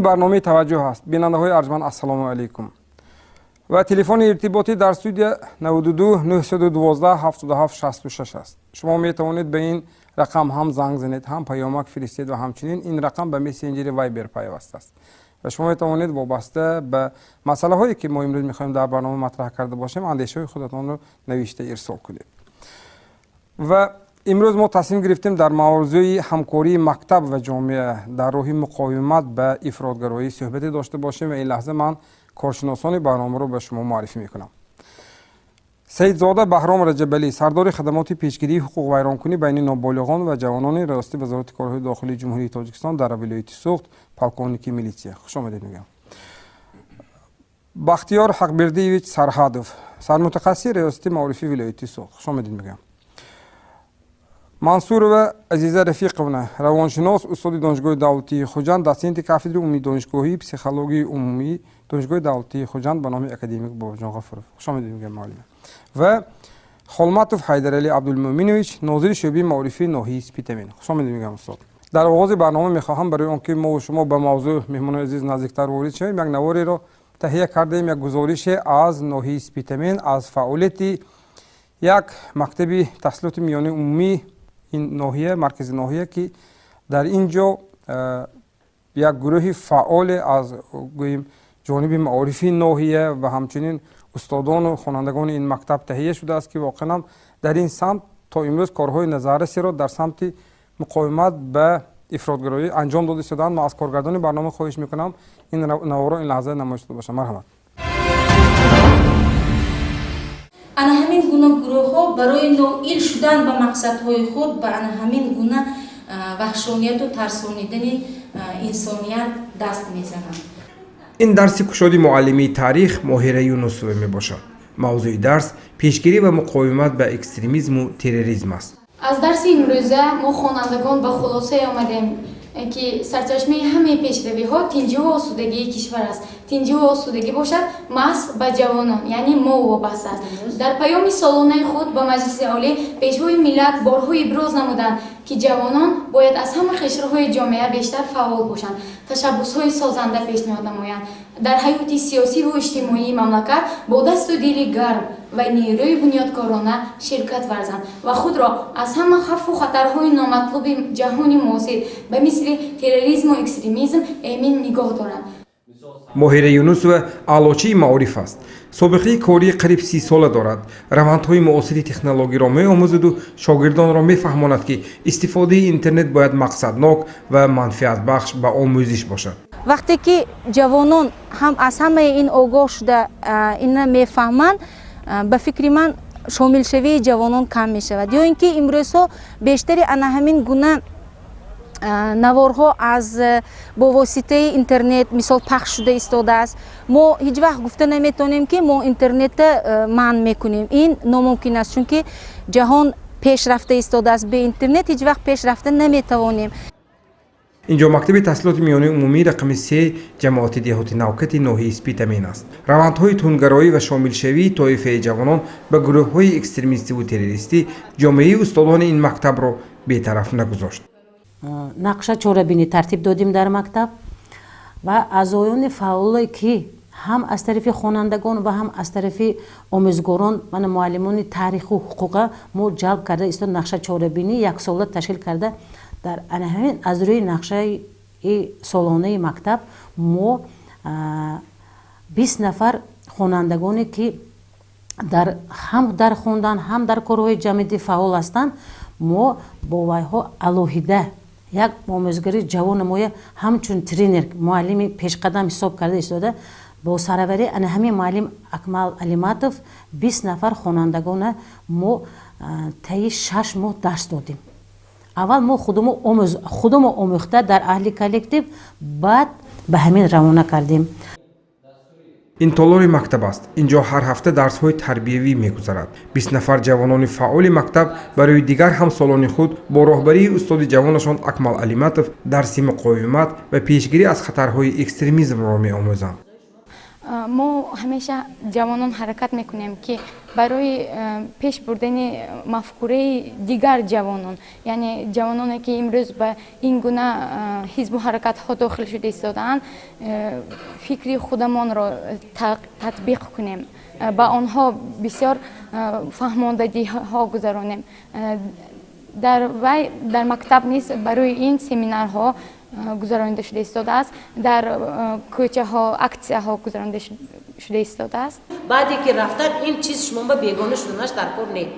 برنامه توجه است. بیننده های ارجمند السلام علیکم. و تلفن ارتباطی در استودیو 92 912 77 66 است. شما می توانید به این رقم هم زنگ زنید، هم پیامک فرستید و همچنین این رقم به مسنجر وایبر پیوسته است. و شما می توانید وابسته به مسئله هایی که ما امروز می‌خوایم در برنامه مطرح کرده باشیم اندیشه خودتان رو نوشته ارسال کنید. و امروز ما تصمیم گرفتیم در موضوع همکاری مکتب و جامعه در راه مقاومت به افراطگرایی صحبت داشته باشیم و این لحظه من کارشناسان برنامه رو به شما معرفی میکنم. سیدزاده بهرام رجبلی، سردار خدمات پیشگیری حقوق ویرانکنی بین نابالغان و جوانان ریاست وزارت کارهای داخلی جمهوری تاجیکستان در ولایت سوخت، پالکونیکی میلیسیا. خوش آمدید میگم. بختیار حقبردیویچ سرحدوف، سرمتخصص ریاست معرفی ولایت سوخت. خوش آمدید میگم. منصور و عزیزه رفیقونه، روانشناس، استاد دانشگاه دولتی خوجند، دسینت کافدر عمومی دانشگاهی پسیکولوژی عمومی دانشگاه دولتی خوجند به نام اکادمیک باباجان غفورov. خوش آمدید میگم معلم. و خلمتوف حیدرعلی عبدالمؤمنویچ، ناظر شعبه معرفی ناحیه سپیتامین. خوش آمدید میگم استاد. در آغاز برنامه میخواهم برای آنکه ما و شما به موضوع مهمان عزیز نزدیکتر وارد شویم یک نواری را تهیه کردیم، یک گزارش از ناحیه سپیتامین از فعالیت یک مکتب تحصیلات میانه عمومی این ناحیه، مرکز ناحیه که در اینجا یک گروه فعال از گوییم جانب معارفی ناحیه و همچنین استادان و خوانندگان این مکتب تهیه شده است که واقعا در این سمت تا امروز کارهای نظارتی را در سمت مقاومت به افراطگرایی انجام داده شدند. ما از کارگردان برنامه خواهش میکنم این نوارا این لحظه نمایش داده باشه. مرحمت. انا همین گونه گروه ها برای نائل شدن به مقصد های خود به انا همین گونه وحشانیت و ترسانیدن انسانیت دست میزنند. این درس کشادی معلمی تاریخ ماهره یونسوی می باشد. موضوع درس پیشگیری و مقاومت به اکستریمیسم و تروریسم است. از درس امروزه ما خوانندگان به خلاصه آمدیم که سرچشمه همه پیشروی ها تنجیح و آسودگی کشور است. تنجیح و آسودگی باشد محض به جوانان یعنی ما وابسته است. در پیام سالانه خود به مجلس عالی پیشوای ملت بارها ابراز نمودند که جوانان باید از همه قشرهای جامعه بیشتر فعال باشند، تشبس‌های سازنده پیشنهاد نمایند، در حیات سیاسی و اجتماعی مملکت با دست و دل گرم و نیروی بنیادکارانه شرکت ورزند و خود را از همه خطر و خطرهای نامطلوب جهان معاصر به مثل تروریسم و اکستریمیسم امین نگاه دارند. ماهر یونسوف علوچی معارف است. سابقه کاری قریب 30 ساله دارد. روندهای معاصر تکنولوژی را می‌آموزد و شاگردان را می‌فهماند که استفاده اینترنت باید مقصدناک و منفعت بخش به آموزش باشد. وقتی که جوانان هم از همه این آگاه شده این می‌فهمند، به فکر من شامل شوی جوانان کم می‌شود. یا اینکه امروزها بیشتری همین گونه نوارها از با واسطه اینترنت مثال پخش شده ایستاده است. ما هیچ وقت گفته نمیتونیم که ما اینترنت منع میکنیم. این ناممکن است چون که جهان پیشرفته ایستاده است. به اینترنت هیچ وقت پیشرفته نمیتوانیم. اینجا مکتب تحصیلات میانه عمومی رقم 3 جماعت دهاتی نوکت ناحیه سپیتامین است. روندهای تندگرایی و شامل شوی طایفه جوانان به گروه‌های اکستریمیستی و تروریستی جامعه استادان این مکتب را بی‌طرف نگذاشت. نقشه چاره‌بینی ترتیب دادیم در مکتب و اعضایان فعالی که هم از طرف خوانندگان و هم از طرف آموزگاران و معلمان تاریخ و حقوق ما جلب کرده است. نقشه چاره‌بینی یک ساله تشکیل کرده. در همین از روی نقشه سالانه مکتب ما 20 نفر خوانندگانی که هم در خواندن هم در کارهای جمعیتی فعال هستند ما با ویها الوهیده یک آموزگاری جوان ما همچون ترینر معلم پیشقدم حساب کرده ایستاده با سروری همین معلم اکمل علیماتوف 20 نفر خوانندگان ما طی 6 ماه درس دادیم. اول ما خودمو آموخته در اهل کلکتیو بعد به همین روانه کردیم. این تالار مکتب است. اینجا هر هفته درس های تربیوی میگذرد. 20 نفر جوانان فعال مکتب برای دیگر همسالان خود با راهبری استاد جوانشان اکمل علیماتوف درس مقاومت و پیشگیری از خطرهای اکستریمیسم را میآموزند. ما همیشه جوانان حرکت میکنیم که برای پیش بردن مفکوره دیگر جوانان، یعنی جوانانی که امروز به این گونه حزب و حرکت ها داخل شده ایستادند، فکری خودمان را تطبیق کنیم، با آنها بسیار فهماندگی ها گذرانیم. در مکتب نیست، برای این سمینارها گذرانده شده ایستاده است، در کوچه ها اکسیه ها گذرانده شده ایستاده است. بعدی که رفتن این چیز شما به بیگانه شدنش در کار نیست.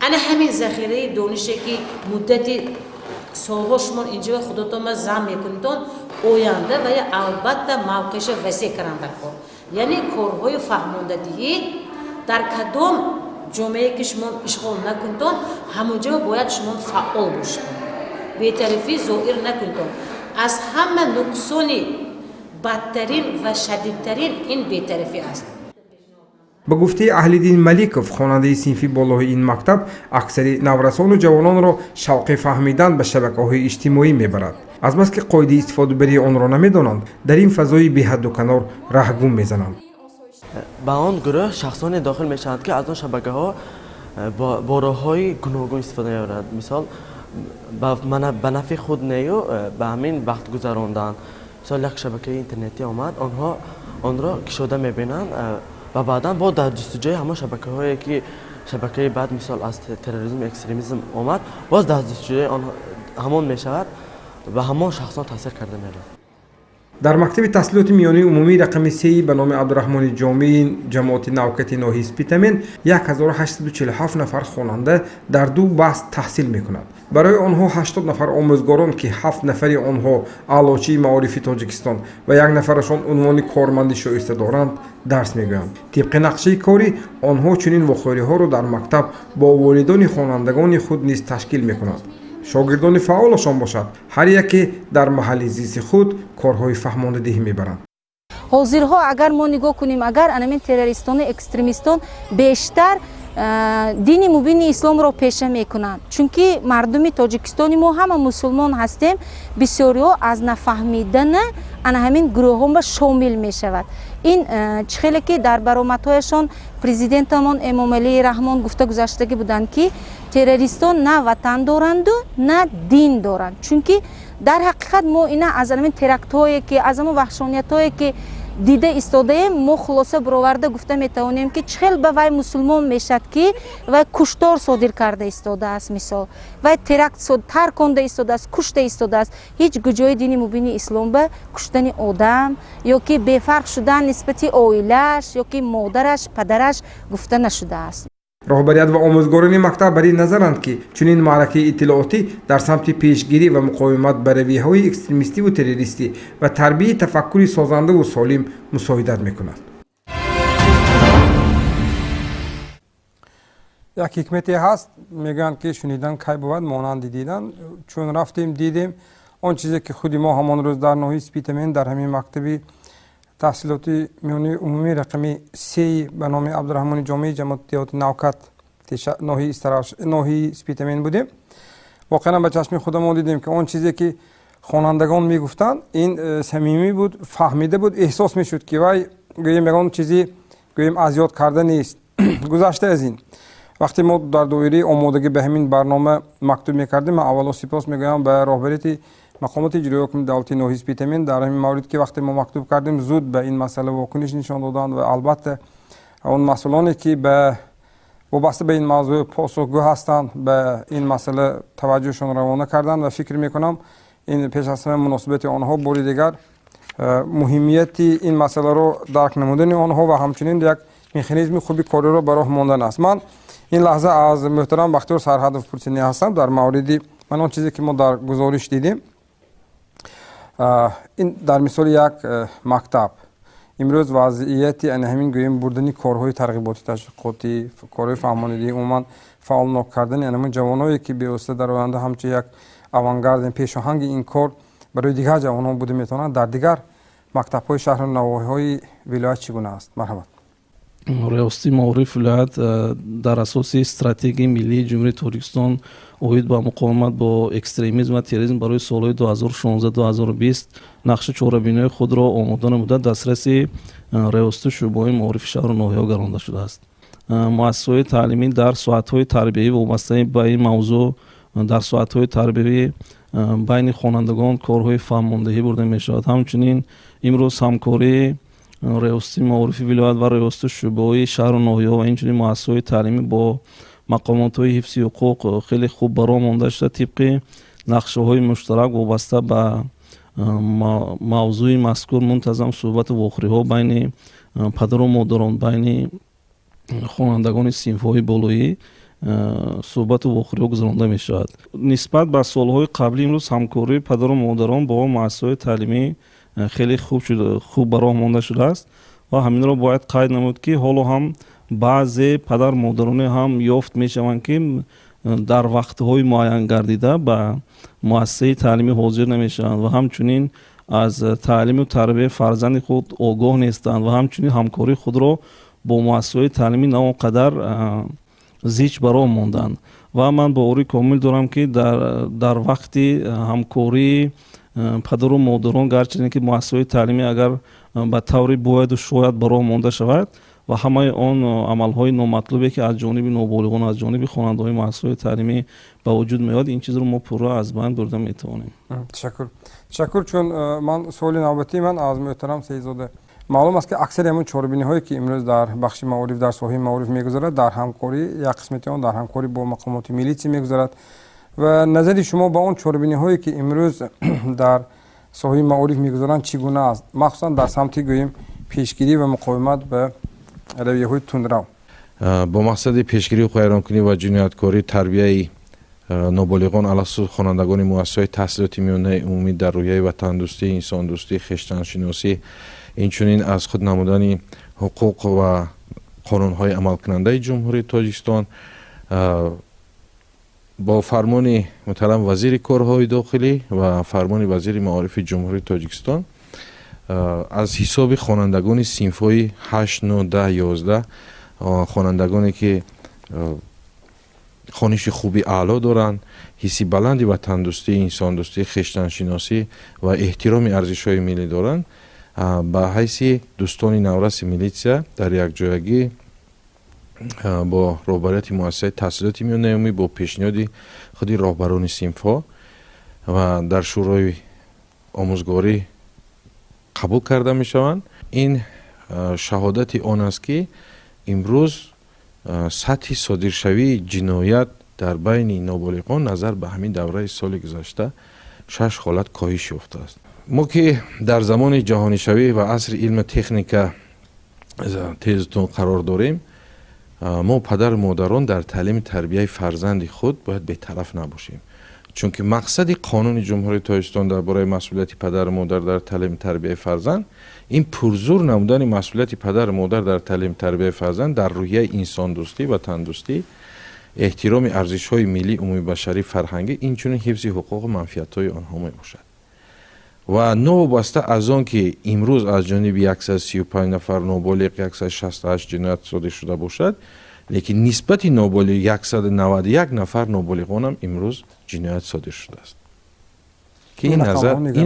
انا همین ذخیره دانشه که مدتی سالها شما اینجا خودتون ما زم میکنید، آینده و البته موقعش وسیع کردن در کار، یعنی کارهای فهماندگی در کدام جامعه که شما اشغال نکنید همونجا باید شما فعال باشید، بی‌طرفی ظاهر نکنید. از همه نقصانی بدترین و شدیدترین این بی‌طرفی است. به گفته اهل‌دین ملیکوف، خواننده صنفی بالای این مکتب، اکثر نورسان و جوانان را شوق فهمیدن به شبکه‌های اجتماعی میبرد. از بس که قاعده استفاده بری آن را نمیدانند، در این فضای بی حد و کنار رهگم میزنند. با آن گروه شخصان داخل میشوند که از آن شبکه‌ها با راه‌های گوناگون استفاده می‌کنند. مثال به نفع خود نیو به همین وقت گذراندن. مثال یک شبکه اینترنتی آمد، آنها آن را کشیده می‌بینند و بعداً با در جستجوی همه شبکه‌هایی که شبکه بعد مثال از تروریسم اکستریمیسم آمد، باز در جستجوی آن همان میشود و همان شخصان تاثیر کرده می‌رود. در مکتب تحصیلات میانی عمومی رقم 3 به نام عبدالرحمن جامی جماعت نوکت ناحیه اسپیتامین 1847 نفر خواننده در 2 بحث تحصیل میکنند. برای آنها 80 نفر آموزگاران که 7 نفری آنها اعلاچی معارف تاجیکستان و 1 نفرشان عنوان کارمند شایسته دارند درس میگویند. طبق نقشه کاری آنها چنین وقایع ها را در مکتب با والدان خوانندگان خود نیز تشکیل میکنند. شاگردان فعالشان باشد، هر یکی در محل زیست خود کارهای فهماندهی میبرند. حاضرها اگر ما نگاه کنیم، اگر انمین تروریستان اکستریمیستان بیشتر دین مبین اسلام را پیشه میکنند، چونکه مردم تاجیکستانی ما همه مسلمان هستیم، بسیاری ها از نفهمیدن همین گروه ها شامل می شود. این چخیلی که در برآمدهایشان پرزیدنتمان امام علی رحمان گفته گذشته بودند که تروریستان نه وطن دارند و نه دین دارند، چونکه در حقیقت ما اینا از همین ترکت هایی که از همین وحشانیت هایی که دیده ایستاده ما خلاصه برآورده گفته میتوانیم که چخیل به وی مسلمان میشد که وی کشتار صادر کرده ایستاده است، مثال وی ترکت تر کنده ایستاده است، کشته ایستاده است. هیچ گجای دینی مبین اسلام به کشتن آدم یا که بفرق شدن نسبت اویلش یا که مادرش پدرش گفته نشده است. رهبریت و آموزگاران مکتب بر این نظرند که چنین معرکه اطلاعاتی در سمت پیشگیری و مقاومت بر رویه‌های اکستریمیستی و تروریستی و تربیت تفکری سازنده و سالم مساعدت میکند. یک حکمتی هست، میگن که شنیدن کی بود مانند دیدن. چون رفتیم دیدیم آن چیزی که خودی ما همان روز در ناحیه اسپیتامین در همین مکتبی تحصیلاتی میانی عمومی رقمی 3 به نام عبدالرحمن جامی جماعت نوکت ناحیه اسپیتامین بودیم. واقعا به چشم خودمون دیدیم که اون چیزی که خوانندگان میگفتن این صمیمی بود، فهمیده بود، احساس میشد که وای میگن چیزی گویم اذیت کرده نیست. گذشته از این وقتی ما در دایره آمادگی به همین برنامه مکتوب میکردیم، من اولا سپاس میگویم به رهبریت مقامات اجرایی حکومت دولتی ناحیه اسپیتامین در همین مورد که وقتی ما مکتوب کردیم زود به این مسئله واکنش نشان دادند و البته اون مسئولانی که به وابسته به این موضوع پاسخگو هستند به این مسئله توجهشون روانه کردند و فکر میکنم این پیش از همه مناسبت آنها باری دیگر مهمیت این مسئله رو درک نمودن آنها و همچنین یک مکانیزم خوبی کاری رو برای ماندن است. من این لحظه از محترم بختیار سرهدف پرسینی هستم در موردی من اون چیزی که ما در گزارش دیدیم. این در مثال یک مکتب امروز وضعیت همین گویم بردنی کارهای ترغیباتی تشویقاتی، کارهای فهماندهی، عموما فعال کردن همین جوانایی که به واسطه در آینده همچون یک آوانگارد پیشاهنگ این کار برای دیگر جوانان بوده میتونن در دیگر مکتب‌های شهر و نواحی‌های ولایت چگونه است؟ مرحبا. риёсати маориф вилоят дар асоси стратегияи миллии ҷумҳурии Тоҷикистон оид ба муқовимат бо экстремизм ва терроризм барои солҳои 2016-2020 нақши чорабиниҳои худро омода намуда дастраси риёсати шӯъбаҳои маорифи шаҳру ноҳияҳо гаронда шудааст. муассисаҳои таълимӣ дар соатҳои тарбиявӣ вобаста ба ин мавзӯъ дар соатҳои тарбиявӣ байни хонандагон корҳои фаҳмондеҳӣ бурда мешавад. Ҳамчунин имрӯз ҳамкории риёсати маорифи вилоят ва риёсати шӯъбаҳои шаҳру ноҳияҳо ва инчунин муассисаҳои таълимӣ бо мақомотҳои ҳифзи ҳуқуқ хеле хуб бароҳ монда шуда тибқи нақшаҳои муштарак вобаста ба мавзӯи мазкур мунтазам суҳбату вохӯриҳо байни падару модарон, байни хонандагони синфҳои болоӣ суҳбату вохӯриҳо гузаронда мешавад. Нисбат ба солҳои қаблӣ имрӯз ҳамкории падару модарон бо муассисаҳои таълимӣ хеле хуб бароҳ монда шудааст ва ҳаминро бояд қайд намуд, ки ҳоло ҳам баъзе падар модароне ҳам ёфт мешаванд, ки дар вақтҳои муайян гардида ба муассисаи таълимӣ ҳозир намешаванд ва ҳамчунин аз таълиму тарбияи фарзанди худ огоҳ нестанд ва ҳамчунин ҳамкории худро бо муассисаҳои таълимӣ на он қадар зич бароҳ монданд. Ва ман боварии комил дорам, ки дар вақти ҳамкории падару модарон гарчанде ки муассисаҳои таълимӣ агар ба таври бояду шояд бароҳ монда шавад ва ҳамаи он амалҳои номатлубе ки аз ҷониби ноболиғон, аз ҷониби хонандаҳои муассисаҳои таълимӣ ба вуҷуд меояд, ин чизро мо пурра аз байн бурда метавонем. ташаккур. Чун ман суоли навбатии ман аз муҳтарам Саидзода. Маълум аст ки аксари ҳамон чорабиниҳое ки имрӯз дар бахши маориф дар соҳаи маориф мегузарад дар ҳамкорӣ як қисмати он дар ҳамкорӣ бо мақомоти милитсия мегузарад ва назари шумо ба он чорабиниҳое ки имрӯз дар соҳаи маориф мегузаранд чӣ гуна аст, махсусан дар самти гӯем пешгирӣ ва муқовимат ба равияҳои тундрав? бо мақсади пешгирӣ вайронкунӣ ва ҷинояткорӣ тарбияи ноболиғон алахсус хонандагони муассисаҳои таҳсилоти миёнаи умумӣ дар рӯяи ватандӯстӣ, инсондӯстӣ, хештаншиносӣ, инчунин аз худ намудани ҳуқуқ ва қонунҳои амалкунандаи ҷумҳурии Тоҷикистон бо фармони муҳтарам вазири корҳои дохилӣ ва фармони вазири маорифи ҷумҳурии Тоҷикистон аз ҳисоби хонандагони синфҳои 8, 9, 10, 11 хонандагоне ки хониши хуби аъло доранд, ҳисси баланди ватандӯстӣ, инсондӯстӣ, хештаншиносӣ ва эҳтироми арзишҳои миллӣ доранд, ба ҳайси дӯстони навраси милитсия дар якҷоягӣ бо роҳбарияти муассисаи таҳсилоти миёнаи умумӣ бо пешниҳоди худи роҳбарони синфҳо ва дар шӯрои омӯзгорӣ қабул карда мешаванд. Ин шаҳодати он аст, ки имрӯз сатҳи содиршавии ҷиноят дар байни ноболиғон назар ба ҳамин давраи соли гузашта 6 ҳолат коҳиш ёфтааст. мо ки дар замони ҷаҳонишавӣ ва асри илму техника тезтун қарор дорем, мо падару модарон дар таълими тарбияи фарзанди худ бояд бетараф набошем, чунки мақсади қонуни ҷумҳурии Тоҷикистон дар бораи масъулияти падару модар дар таълими тарбияи фарзанд ин пурзур намудани масъулияти падару модар дар таълими тарбияи фарзанд дар рӯҳияи инсондӯстӣ, ватандӯстӣ, эҳтироми арзишҳои миллӣ, умумибашарӣ, фарҳангӣ, инчунин ҳифзи ҳуқуқу манфиатҳои онҳо мебошад. ва новобаста аз он ки имрӯз аз ҷониби 135 нафар ноболиғ 168 ҷиноят содир шуда бошад, лекин нисбати ноболиғ 191 нафар ноболиғонам имрӯз ҷиноят содир шудааст. ки ин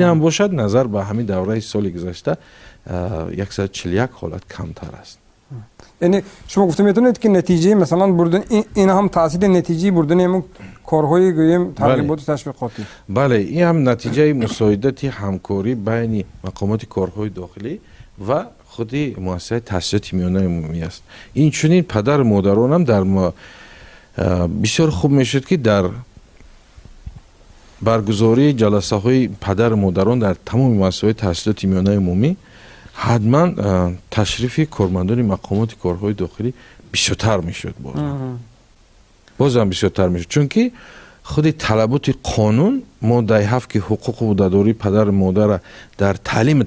ҳам бошад назар ба ҳамин давраи соли гузашта 141 ҳолат камтар аст. яъне шумо гуфта метавонед ки натиҷаи масалан бурдани ин ҳам таъсири натиҷаи бурдани ҳамон корҳои гӯем тарғиботи ташвиқотӣ? бале, ин ҳам натиҷаи мусоидати ҳамкорӣ байни мақомоти корҳои дохилӣ ва худи муассисаи таҳсилоти миёнаи умумӣ аст. Инчунин падару модаронам дар бисёр хуб мешуд, ки дар баргузории ҷаласаҳои падару модарон дар тамоми муассисаҳои таҳсилоти миёнаи умумӣ ҳатман ташрифи кормандони мақомоти корҳои дохилӣ бисёртар мешуд. бозам бисёртар мешуд, чунки худи талаботи қонун мо даи ҳафт ки ҳуқуқу будадории падару модара дар таълими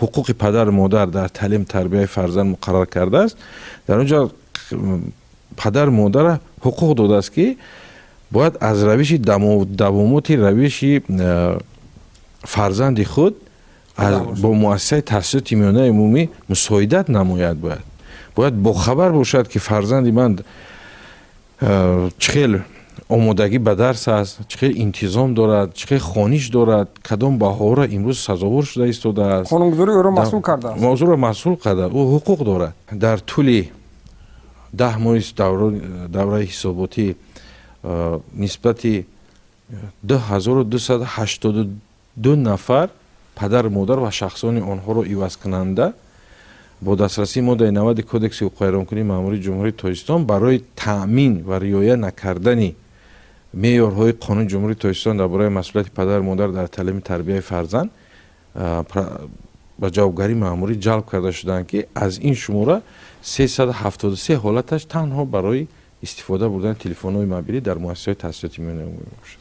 ҳуқуқи падару модар дар таълими тарбияи фарзанд муқаррар кардааст. дар он ҷо падару модара ҳуқуқ додааст, ки бояд аз равиши давомоти равиши фарзанди худ бо муассисаи таҳсилоти миёнаи умумӣ мусоидат намояд. бояд бохабар бошад ки фарзанди ман чӣ хел омодагӣ ба дарс аст, чӣ хел интизом дорад, чӣ хел хониш дорад, кадом баҳоро имрӯз сазовор шуда истодааст. қонунгузорӣ ӯро масъул кардааст. мавзӯъро масъул карда, ӯ ҳуқуқ дорад. дар тӯли 10 моҳи давраи ҳисоботӣ нисбати 2282 нафар падар модар ва шахсони онҳоро ивазкунанда бо дастрасии моддаи 90 кодекси ҳуқуқи вайронкунии маъмурии ҷумҳурии Тоҷикистон барои таъмин ва риоя накардани меъёрҳои қонуни ҷумҳурии Тоҷикистон дар бораи масъулияти падару модар дар таълими тарбияи фарзанд ба ҷавобгарии маъмурӣ ҷалб карда шуданд ки аз ин шумора 373 ҳолаташ танҳо барои истифода бурдани телефонҳои мобилӣ дар муассисаҳои таҳсилоти миёнаи умумӣ мебошад.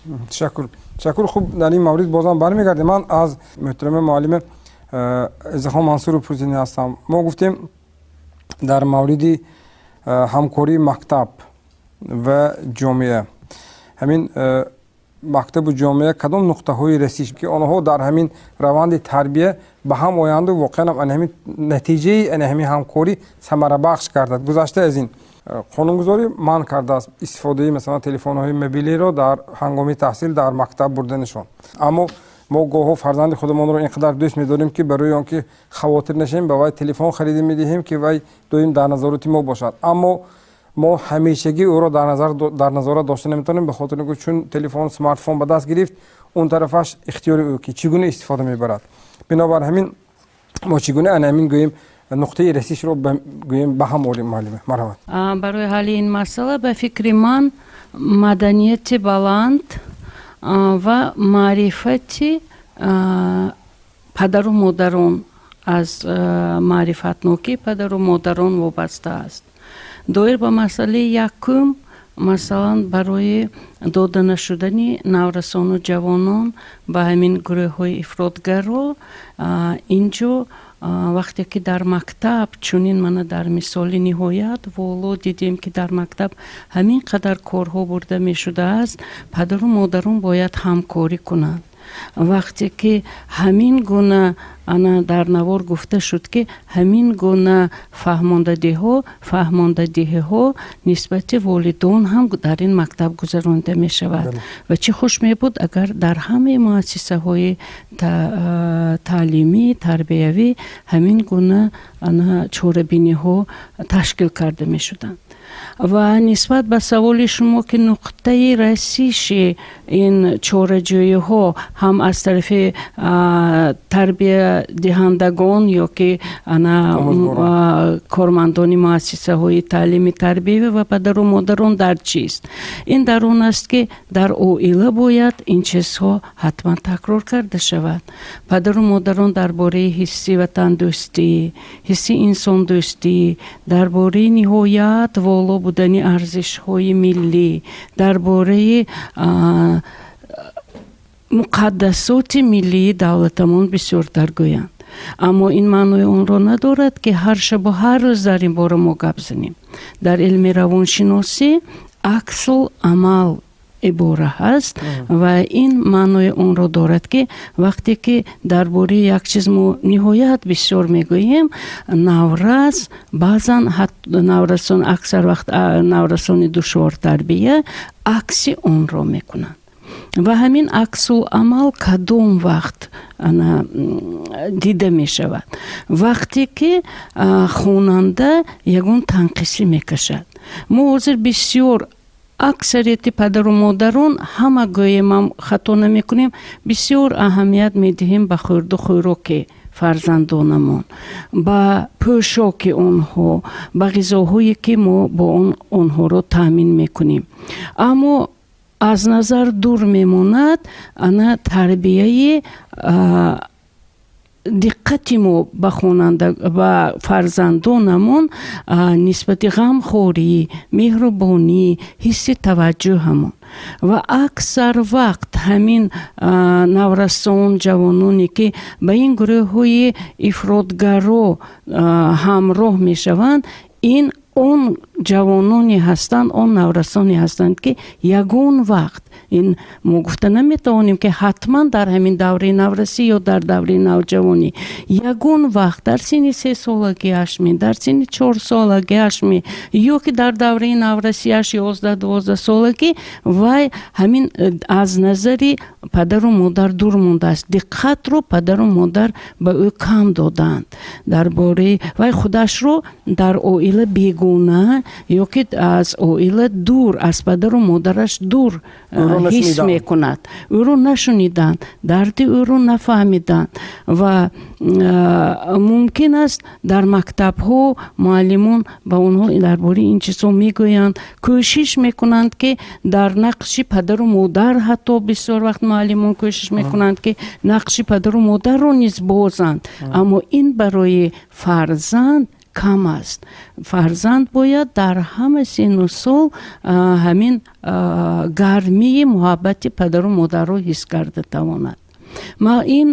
ташаккур. Хуб, дар ин маврид бозам бармегардем. Ман аз муҳтарама муаллима Иззахон Мансуров пурсида ҳастам. Мо гуфтем дар мавриди ҳамкории мактаб ва ҷомеа, ҳамин мактабу ҷомеа кадом нуқтаҳои расиш ки онҳо дар ҳамин раванди тарбия ба ҳам оянду воқеан ҳамин натиҷаи ҳамин ҳамкорӣ самарабахш гардад. Гузашта аз ин қонунгузорӣ манъ кардааст истифодаи масалан телефонҳои мобилиро дар ҳангоми таҳсил дар мактаб бурданашон. Аммо мо гоҳо фарзанди худамонро инқадар дӯст медорем ки барои он ки хавотир нашавем ба вай телефон харида медиҳем ки вай доим дар назороти мо бошад. Аммо мо ҳамешагӣ ӯро дар назорат дошта наметавонем, ба хотир ин ки чун телефон смартфон ба даст гирифт, он тарафаш ихтиёри ӯ ки чӣ гуна истифода мебарад. Бинобар ҳамин мо чӣ гуна ҳамин гӯем нуқтаи расишро гӯем ба ҳам орем. Муаллима, марҳамат. Барои ҳалли ин масъала ба фикри ман маданияти баланд ва маърифати падару модарон аз маърифатнокии падару модарон вобаста аст. доир ба масъалаи якум, масалан барои дода нашудани наврасону ҷавонон ба ҳамин гурӯҳҳои ифротгаро, инҷо вақте ки дар мактаб чунин мана дар мисоли ниҳоят воло дидем ки дар мактаб ҳамин қадар корҳо бурда мешудааст, падару модарон бояд ҳамкорӣ кунанд. вақте ки ҳамин гуна дар навор гуфта шуд ки ҳамин гуна фаҳмондадиҳиҳо нисбати волидон ҳам дар ин мактаб гузаронида мешавад. ва чӣ хуш мебуд агар дар ҳамаи муассисаҳои таълимӣ тарбиявӣ ҳамин гуна чорабиниҳо ташкил карда мешуданд. ва нисбат ба саволи шумо ки нуқтаи расиши ин чораҷӯиҳо ҳам аз тарафи тарбиядиҳандагон ё ки кормандони муассисаҳои таълими тарбиявӣ ва падару модарон дар чист? ин дар он аст ки дар оила бояд ин чизҳо ҳатман такрор карда шавад. падару модарон дар бораи ҳисси ватандӯстӣ, ҳисси инсондӯстӣ, дар бораи ниҳоят воло будани арзишҳои миллӣ, дар бораи муқаддасоти миллии давлатамон бисёртар гӯянд. аммо ин маънои онро надорад ки ҳар шабу ҳар рӯз дар ин бора мо гап занем. дар илми равоншиносӣ аксул амал ибора ҳаст ва ин маънои онро дорад ки вақте ки дар бораи як чиз мо ниҳоят бисёр мегӯем, наврас баъзан аксар вақт наврасони душвортарбия акси онро мекунанд. ва ҳамин аксул амал кадом вақт дида мешавад? вақте ки хонанда ягон танқисӣ мекашад. мо ҳозир бисёр аксарияти падару модарон ҳама гӯемам хато намекунем, бисёр аҳамият медиҳем ба хӯрду хӯроки фарзандонамон, ба пӯшоки онҳо, ба ғизоҳое ки мо бо онҳоро таъмин мекунем. аммо аз назар дур мемонад тарбияи диққати мо ба фарзандонамон нисбати ғамхорӣ, меҳрубонӣ, ҳисси таваҷҷӯҳамон. ва аксар вақт ҳамин наврасон ҷавононе ки ба ин гурӯҳҳои ифротгаро ҳамроҳ мешаванд, ин он ҷавононе ҳастанд он наврасоне ҳастанд ки ягон вақт ин мо гуфта наметавонем ки ҳатман дар ҳамин давраи наврасӣ ё дар давраи навҷавонӣ ягон вақт дар синни 3 солагӣ ҳашми дар синни 4 солагӣ ҳашми ё ки дар давраи наврасиаш 11-12 солагӣ вай ҳамин аз назари падару модар дур мондааст. диққатро падару модар ба ӯ кам доданд. дар бораи вай худашро дар оила бегона ё ки аз оила дур аз падару модараш дур ҳис мекунад. ӯро нашуниданд, дарди ӯро нафаҳмиданд ва мумкин аст дар мактабҳо муаллимон ба онҳо дар бораи ин чизҳо мегӯянд, кӯшиш мекунанд ки дар нақши падару модар ҳатто бисёр вақт муаллимон кӯшиш мекунанд ки нақши падару модарро низ бозанд, аммо ин барои фарзанд кам аст. фарзанд бояд дар ҳама сину сол ҳамин гармии муҳаббати падару модарро ҳис карда тавонад. ма ин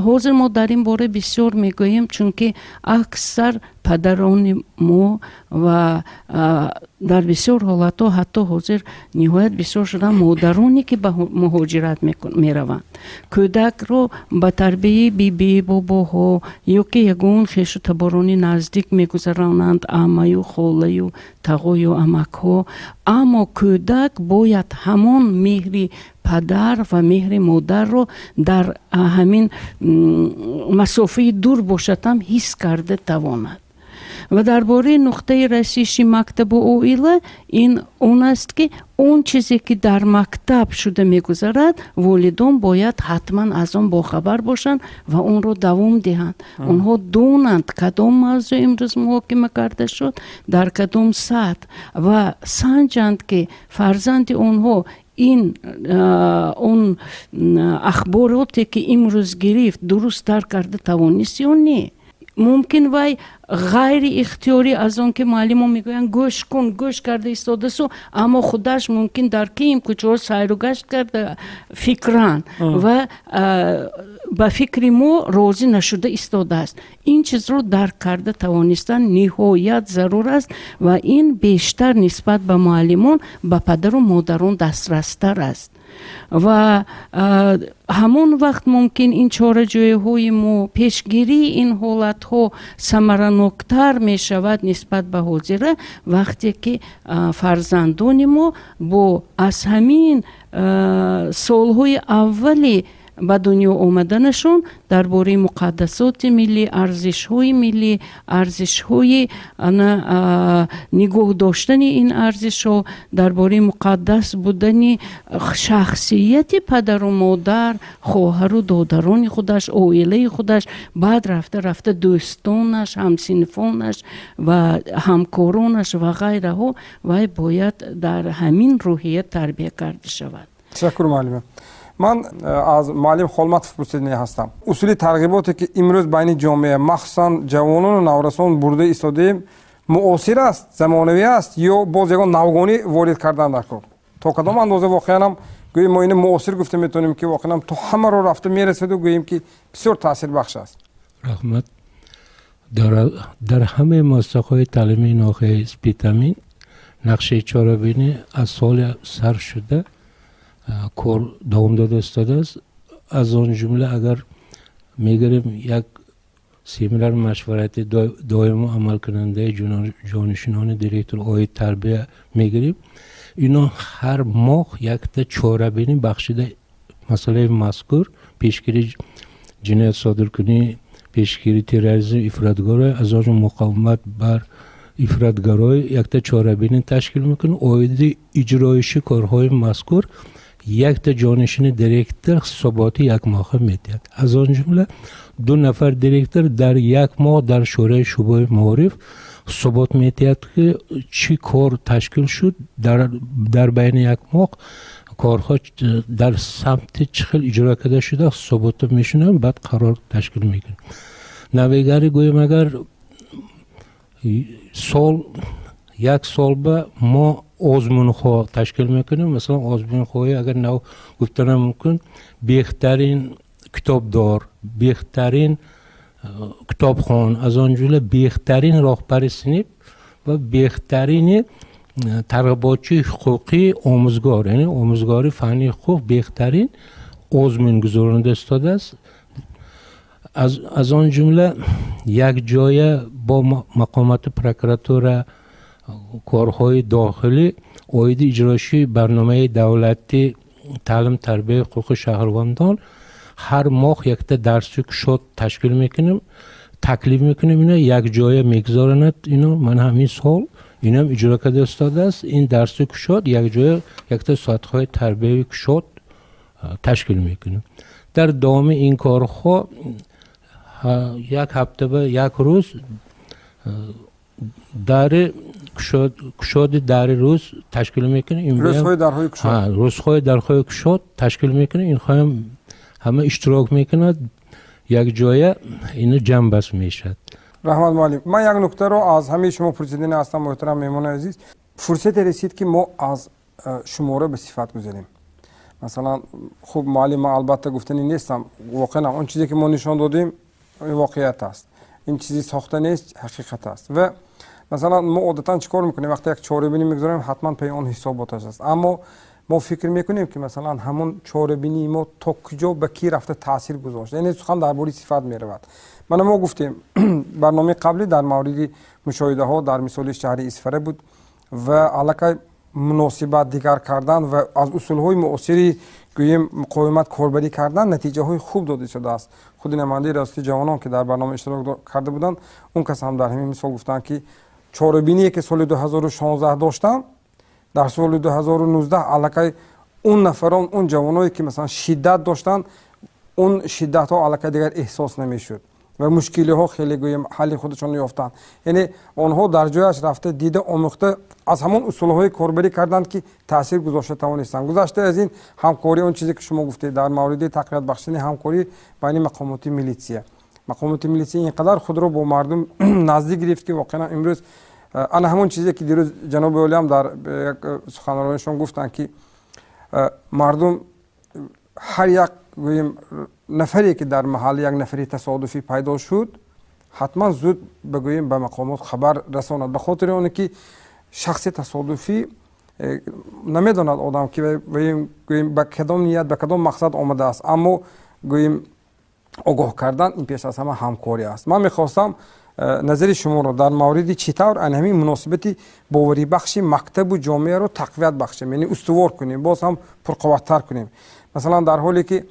ҳозир мо дар ин бора бисёр мегӯем, чунки аксар падарони мо ва дар бисёр ҳолатҳо ҳатто ҳозир ниҳоят бисёр шуда модароне ки ба муҳоҷират мераванд. кӯдакро ба тарбияи бибии бобоҳо ё ки ягон хешу таборони наздик мегузаронанд, аммаю холаю тағою амакҳо, аммо кӯдак бояд ҳамон меҳри падар ва меҳри модарро дар ҳамин масофаи дур бошадам ҳис карда тавонад. ва дар бораи нуқтаи расиши мактабу оила ин он аст ки он чизе ки дар мактаб шуда мегузарад волидон бояд ҳатман аз он бохабар бошанд ва онро давом диҳанд. онҳо донанд кадом мавзӯъ имрӯз муҳокима карда шуд, дар кадом сатҳ ва санҷанд ки фарзанди онҳо ин он ахбороте ки имрӯз гирифт дуруст дарк карда тавонист ё не. мумкин вай ғайри ихтиёрӣ аз он ки муаллимон мегӯянд гӯш кун, гӯш карда истодасу, аммо худаш мумкин дар ким кӯчаҳо сайру гашт карда фикран ва ба фикри мо розӣ нашуда истодааст. ин чизро дарк карда тавонистан ниҳоят зарур аст ва ин бештар нисбат ба муаллимон ба падару модарон дастрастар аст. ва ҳамон вақт мумкин ин чораҷоиҳои мо пешгирии ин ҳолатҳо самараноктар мешавад нисбат ба ҳозира, вақте ки фарзандони мо бо аз ҳамин солҳои аввали ба дунё омаданашон дар бораи муқаддасоти миллӣ, арзишҳои миллӣ, арзишҳои нигоҳ доштани ин арзишҳо, дар бораи муқаддас будани шахсияти падару модар, хоҳару додарони худаш, оилаи худаш, баъд рафта рафта дӯстонаш, ҳамсинфонаш ва ҳамкоронаш ва ғайраҳо, вай бояд дар ҳамин рӯҳия тарбия карда шавад. ташаккур муаллима. ман аз муаллим Холматов пурсида ҳастам. усули тарғиботе ки имрӯз байни ҷомеа махсусан ҷавонону наврасон бурда истодаем муосир аст, замонавӣ аст ё боз ягон навгонӣ ворид кардан дар кор? то кадом андоза воқеанам гӯем мо ин муосир гуфта метавонем ки воқеанам то ҳамаро рафта мерасаду гӯем ки бисёр таъсирбахш аст? раҳмат. дар ҳамаи муассисаҳои таълимии ноҳияи Спитамин нақши чорабинӣ аз соли сар шуда кор давом дода истодааст. аз он ҷумла агар мегирем як семинар машварати доимо амалкунандаи ҷонишинони директор ои тарбия мегирем, ино ҳар моҳ якта чорабинӣ бахшида масъалаи мазкур, пешгирии ҷиноят содиркунӣ, пешгирии терроризм, ифротгорӣ, аз он ҷумла муқовимат бар ифротгароӣ якта чорабинӣ ташкил мекунад. оиди иҷроиши корҳои мазкур якта ҷонишини директор ҳисоботи як моҳа медиҳад. аз он ҷумла 2 нафар директор дар як моҳ дар шӯраи шӯъбаи маориф ҳисобот медиҳад ки чӣ кор ташкил шуд, дар байни як моҳ корҳо дар самти чӣ хел иҷро карда шуда ҳисобото мешунанд, баъд қарор ташкил мекунад. навигари гӯем агар як сол ба мо озмунхо ташкил мекунем. масалан озмунхои агар нав гуфтанам мумкин беҳтарин китобдор, беҳтарин китобхон, аз он ҷумла беҳтарин роҳбари синф و بهترین ترغیباتچی حقوقی آموزگار، یعنی آموزگاری فنی حقوق بهترین عضو گذارنده استاده است. از آن جمله یک جای با مقامات پروکراتور کارهای داخلی عاید اجراشی برنامه دولتی تعلیم تربیت حقوق شهروندان هر ماه یک تا درس کشاد تشکیل میکنیم، تکلیف میکنیم، اینا یک جای میگذارند. اینا من همین سال اینم اجرا کرده استاده است. این درس کشاد یک جای یک تا ساعت‌های تربیت کشاد تشکیل میکنیم. در دام این کارها یک هفته و یک روز در کشاد در روز تشکیل میکنیم. روزهای درهای کشاد تشکیل میکنیم. این خواهیم همه اشتراک میکند، یک جای اینو جمع بس میشد. رحمت معلم، من یک نکته رو از همه شما پرسیدین هستم محترم مهمان عزیز. فرصت رسید که ما از شماره به صفت گذاریم. مثلا خب معلم البته گفتنی نیستم، واقعا اون چیزی که ما نشان دادیم واقعیت است، این چیزی ساخته نیست، حقیقت است. و مثلا ما عادتا چیکار میکنیم وقتی یک چاره‌بینی میگذاریم حتما پی اون حساباتش است، اما ما فکر میکنیم که مثلا همون چاره‌بینی ما تا کجا به کی رفته تاثیر گذاشته. یعنی سخن درباره صفت میرود. ما گفتیم برنامه قبلی در مورد مشاهده ها در مثال شهر اسفره بود و علاقه مناسبت دیگر کردن و از اصول های معاصری گوییم مقاومت کاربری کردن نتیجه های خوب داده شده است. خود نماینده ریاستی جوانان که در برنامه اشتراک کرده بودند اون کس هم در همین مثال گفتن که چاره‌بینی که سال 2016 داشتن در سال 2019 علاقه اون نفران، اون جوانایی که مثلا شدت داشتن، اون شدت ها علاقه دیگر احساس نمیشد و مشکلی ها خیلی گویم حل خودشون یافتند. یعنی آنها در جایش رفته دیده آموخته از همون اصول های کاربری کردند که تاثیر گذاشته توانستند. گذشته از این همکاری اون چیزی که شما گفتید در مورد تقویت بخشیدن همکاری بین مقامات میلیسیه. مقامات میلیسیه اینقدر خود رو با مردم نزدیک گرفت که واقعا امروز انا همون چیزی که دیروز جناب اولی هم در سخنرانیشون گفتن که مردم هر یک گوییم نفری که در محل یک نفری تصادفی پیدا شد حتما زود بگوییم به مقامات خبر رساند، به خاطر اون که شخص تصادفی نمیداند آدم که گوییم به کدام نیت به کدام مقصد آمده است، اما گوییم آگاه کردن این پیش از همه همکاری است. من میخواستم نظر شما رو در مورد چطور همین مناسبتی باوری بخش مکتب و جامعه رو تقویت بخشیم، یعنی استوار کنیم، باز هم پرقوت‌تر کنیم. مثلا در حالی که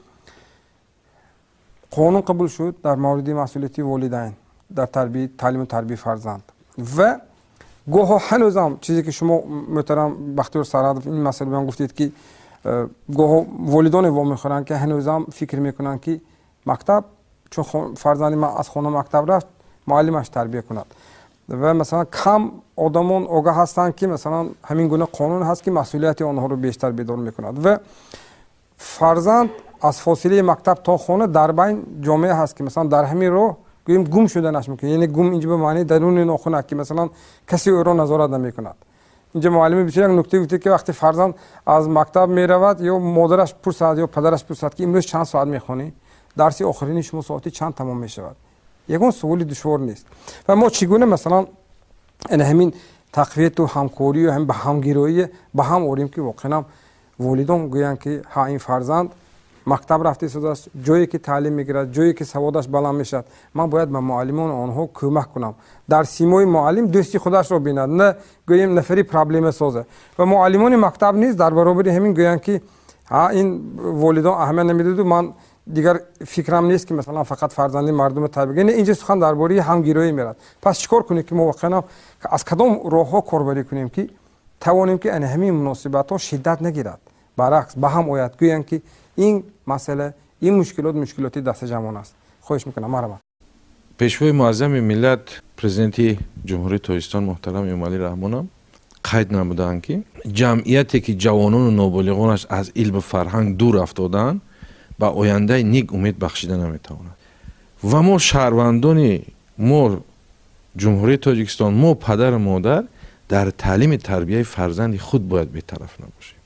قانون قبول شد در مورد مسئولیت والدین در تعلیم و تربیت فرزند و گاه هنوزم چیزی که شما محترم بختیار سرهدف این مسئله بیان گفتید که گاه والدان وامی خورن که هنوزم فکر میکنن که مکتب چون فرزند من از خانه مکتب رفت معلمش تربیت کند و مثلا کم آدمان آگاه هستند که مثلا همین گونه قانون هست که مسئولیت آنها رو بیشتر بیدار میکند و فرزند از فاصله مکتب تا خانه در بین جامعه هست که مثلا در همین راه گوییم گم شدنش میکنه. یعنی گم اینجا به معنی درون ناخونه که مثلا کسی او را نظارت نمیکند. اینجا معلم بسیار یک نکته گفته که وقتی فرزند از مکتب میرود یا مادرش پرسد یا پدرش پرسد که امروز چند ساعت میخوانی، درس آخرین شما ساعتی چند تمام میشود، یگان سوالی دشوار نیست. و ما چگونه مثلا این همین تقویت و همکاری و هم به همگیرایی به هم آوریم که واقعا والدان گویند که ها این فرزند مکتب رفته شده است، جایی که تعلیم میگیرد، جایی که سوادش بلند میشد، من باید به معلمان آنها کمک کنم در سیمای معلم دوستی خودش رو بیند، نه گوییم نفری پرابلم سازه. و معلمان مکتب نیز در برابر همین گویند که این والدان اهمیت نمیدید و من دیگر فکرم نیست که مثلا فقط فرزند مردم تربیت. یعنی اینجا سخن درباره همگیرایی میرد. پس چیکار کنیم که ما واقعا از کدام راهها کاربری کنیم که توانیم که همین مناسبت ها شدت نگیرد، برعکس به هم آید، گویند که این مسئله این مشکلاتی دست جوان است. خواهش میکنم. مرحبا. پیشوای معظم ملت پرزیدنت جمهوری تاجیکستان محترم امامعلی رحمانم قید نمودند که جمعیتی که جوانان و نابالغانش از علم و فرهنگ دور افتادند به آینده نیک امید بخشیده نمیتواند و ما شهروندان ما جمهوری تاجیکستان، ما پدر و مادر در تعلیم تربیت فرزند خود باید بی‌طرف نباشیم.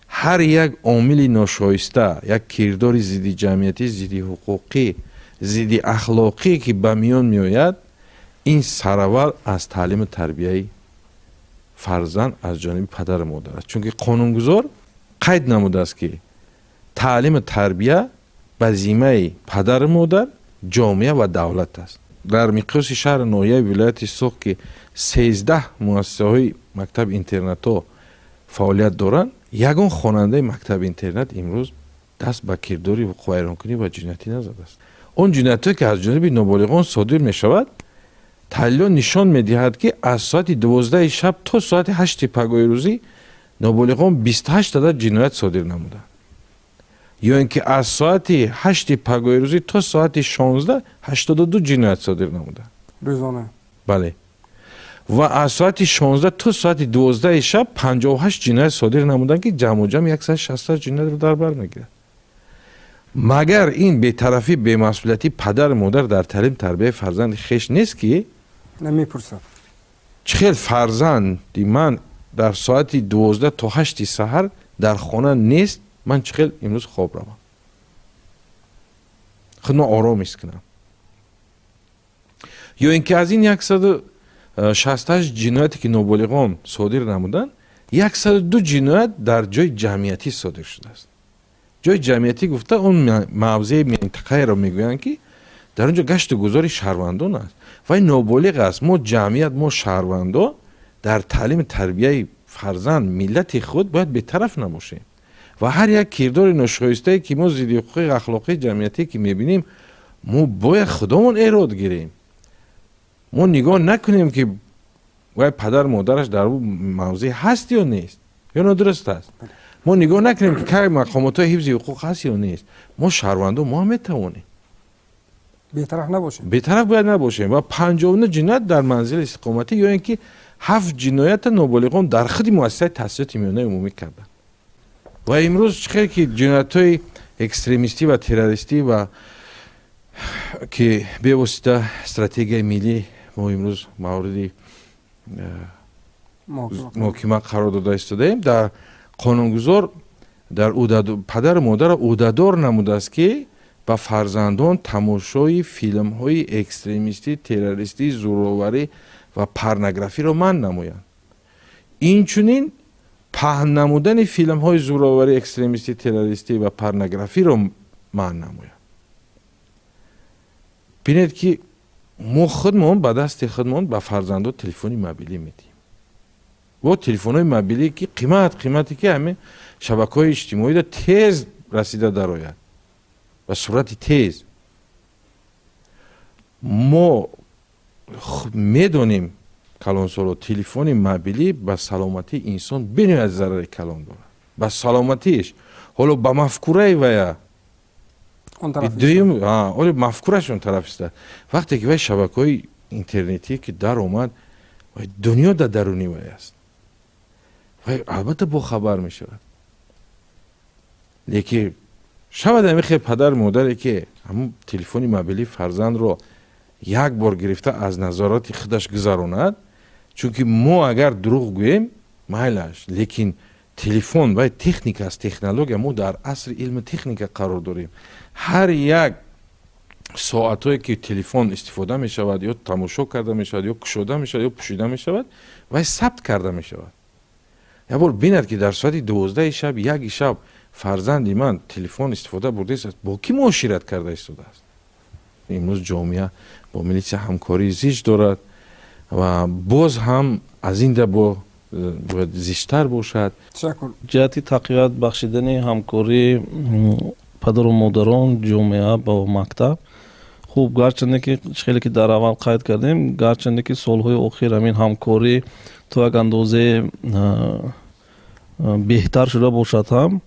هر یک عامل ناشایسته، یک کردار ضد جمعیتی، ضد حقوقی، ضد اخلاقی که به میان میآید، این سراول از تعلیم تربیه فرزند از جانب پدر و مادر است. چون که قانونگذار قید نموده است که تعلیم تربیه وظیفه پدر و مادر، جامعه و دولت است. در مقیاس شهر ناحیه ولایت سوخ که 13 مؤسسه های مکتب اینترنت ها فعالیت دارند، یگان خواننده مکتب اینترنت امروز دست به کرداری و ویرانکنی و جنایتی نزده است. اون جنایتی که از جانب نابالغان صادر می شود، تحلیل نشان می دهد که از ساعت 12 شب تا ساعت 8 پگاه روزی نابالغان 28 عدد جنایت صادر نمودند. یا اینکه از ساعت 8 پگاه روزی تا ساعت 16 82 جنایت صادر نمودند روزانه. بله. و از ساعت 16 تا ساعت 12 شب 58 جنایت صادر نمودند که جمع 160 جنایت رو در بر میگیرد. مگر این بی‌طرفی بی‌مسئولیتی پدر و مادر در تعلیم تربیت فرزند خیش نیست که نمیپرسد چخیل فرزندی من در ساعت 12 تا 8 سحر در خانه نیست، من چخیل امروز خواب روم، خود من آرام ایستکنم. یا اینکه از این 168 جنایتی که نابالغان صادر نمودند، 102 جنایت در جای جمعیتی صادر شده است. جای جمعیتی گفته اون موضع منطقه را میگویند که در اونجا گشت و گذار شهروندان است و این نابالغ است. ما جمعیت، ما شهروندان در تعلیم تربیه فرزند ملت خود باید به طرف نباشیم و هر یک کردار ناشایسته که ما ضد حقوق اخلاقی جمعیتی که میبینیم، ما باید خودمون ایراد گیریم. ما نگاه نکنیم که باید پدر مادرش در اون موضع هست یا نیست یا نادرست است. ما نگاه نکنیم که مقامات حفظ حقوق هست یا نیست. ما شهروندان ما هم میتوانیم بی‌طرف نباشیم. بی‌طرف باید نباشیم. و 59 جنایت در منزل استقامتی یا اینکه 7 جنایت نابالغان در خود مؤسسه تحصیلات میانه عمومی کردند. و امروز چقدر که جنایت‌های اکستریمیستی و تروریستی و که به واسطه استراتژی ملی ما امروز موردی محاکمه قرار داده ایستادیم، در قانونگذار در پدر و مادر عهده‌دار نموده است که با فرزندان تماشای فیلم های اکستریمیستی، تروریستی، زورآوری و پورنوگرافی را منع نمایند. این چنین پهن نمودن فیلم های زورآوری، اکستریمیستی، تروریستی و پورنوگرافی را منع نمایند. ببینید که ما خودمون به دست خودمون به فرزندان تلفنی موبیلی میدیم و تلفن های موبیلی که قیمتی که همه شبکه‌های اجتماعی دا تیز رسیده در آید و صورت تیز. ما میدونیم کلانسالو تلفن موبیلی به سلامتی انسان بنیاد ضرر کلان داره، به سلامتیش. حالا به مفکوره ویا حالا مفکورش اون طرف است. وقتی که شبکه‌های اینترنتی که در اومد و دنیا در درونی وی است و البته با خبر می شود. لیکن شاید همی خیلی پدر مادری که همون تلفنی موبیلی فرزند رو یک بار گرفته از نظارات خودش گذراند، چون که ما اگر دروغ گوییم مایلش، لیکن تلفن و تکنیک است، تکنولوژی، ما در عصر علم تکنیک قرار داریم. هر یک ساعتایی که تلفن استفاده می شود یا تماشا کرده می شود یا کشوده می شود یا پوشیده می شود و ثبت کرده می شود. یه بار بیند که در ساعت 12 شب یک شب فرزندی من تلفن استفاده برده است، با کی معاشرت کرده است؟ امروز جامعه با ملیت همکاری زیج دارد و باز هم از این ده باید زیشتر باشد. جهت تقویت بخشیدن همکاری پدر و مادران جامعه با مکتب خوب، گرچنده که خیلی که در اول قید کردیم، گرچنده که سالهای اخیر همین همکاری تو یک اندازه بهتر شده باشد، هم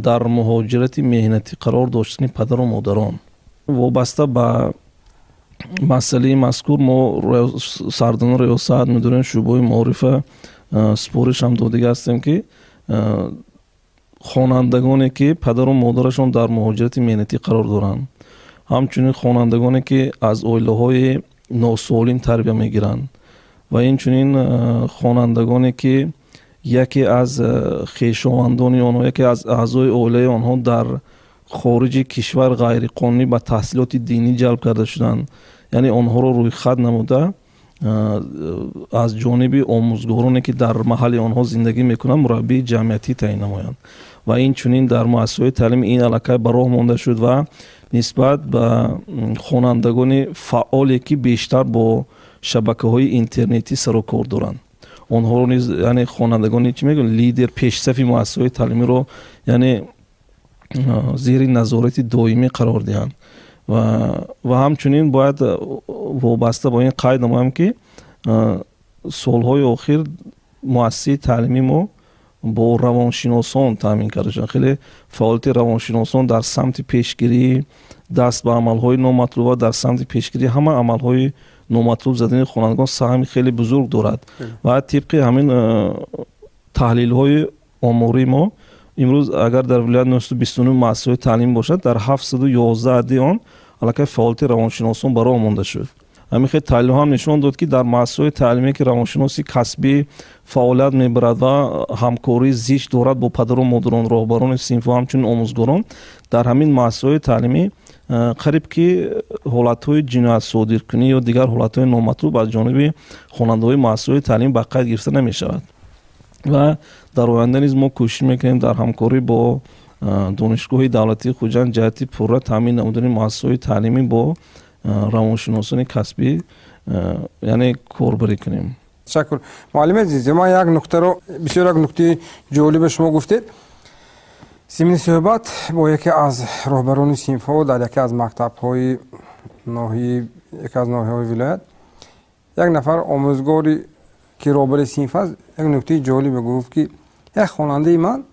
در مهاجرت مهنتی قرار داشتن پدر و مادران وابسته به مسئله مذکور ما سردان ریاست مدیران شعبه معارف سپارش هم داده هستیم که خوانندگانی که پدر و مادرشون در مهاجرت مهنتی قرار دارند، همچنین خوانندگانی که از عائله‌های ناسالم تربیت میگیرند و اینچنین خوانندگانی که یکی از خویشاوندان آنها، یکی از اعضای عائله آنها در خارج کشور غیر قانونی به تحصیلات دینی جلب کرده شدند، яъне онҳоро рӯйхат намуда аз ҷониби омӯзгороне ки дар маҳалли онҳо зиндагӣ мекунанд мураббии ҷамъиятӣ таъин намоянд ва инчунин дар муассисаҳои таълимӣ ин аллакай ба роҳ монда шуд ва нисбат ба хонандагони фаъоле ки бештар бо шабакаҳои интернетӣ сару кор доранд онҳоро низ яъне хонандагони чӣ мегӯянд лидер пешсафи муассисаҳои таълимиро яъне зери назорати доимӣ қарор диҳанд ва ҳамчунин бояд вобаста бо ин қайд намоям ки солҳои охир муассисаи таълимии мо бо равоншиносон таъмин карда шуд хеле фаъолияти равоншиносон дар самти пешгирӣ даст ба амалҳои номатлуб ва дар самти пешгирии ҳама амалҳои номатлуб задани хонандагон саҳми хеле бузург дорад ва тибқи ҳамин таҳлилҳои омории мо имрӯз агар дар вилоят 929 муассисаҳои таълимӣ бошад дар 711 адди он аллакай фаъолияти равоншиносон ба роҳ монда шуд ҳамин хел таҳлилҳо ҳам нишон дод ки дар муассисаҳои таълимие ки равоншиноси касбӣ фаъолият мебарад ва ҳамкории зишт дорад бо падару модарон роҳбарони синфу ҳамчунин омӯзгорон дар ҳамин муассисаҳои таълимӣ қариб ки ҳолатҳои ҷиноятсодиркунӣ ё дигар ҳолатҳои номатлуб аз ҷониби хонандаҳои муассисаҳои таълимӣ ба қайд гирифта намешавад ва дар оянда низ мо кӯшиш мекунем дар ҳамкорӣ бо донишгоҳи давлатии хуҷанд ҷиҳати пурра таъмин намудани муассисаҳои таълимӣ бо равоншиносони касбӣ яъне корбарӣ кунем. ташаккур. муаллими азиз, ман як нуктаро бисёр як нуктаи ҷолиб шумо гуфтед. зимини суҳбат бо яке аз роҳбарони синфҳо дар яке аз мактабҳои яке аз ноҳияҳои вилоят як нафар омӯзгори ки роҳбари синф аст як нуктаи ҷолибе гуфт ки як хонандаи ман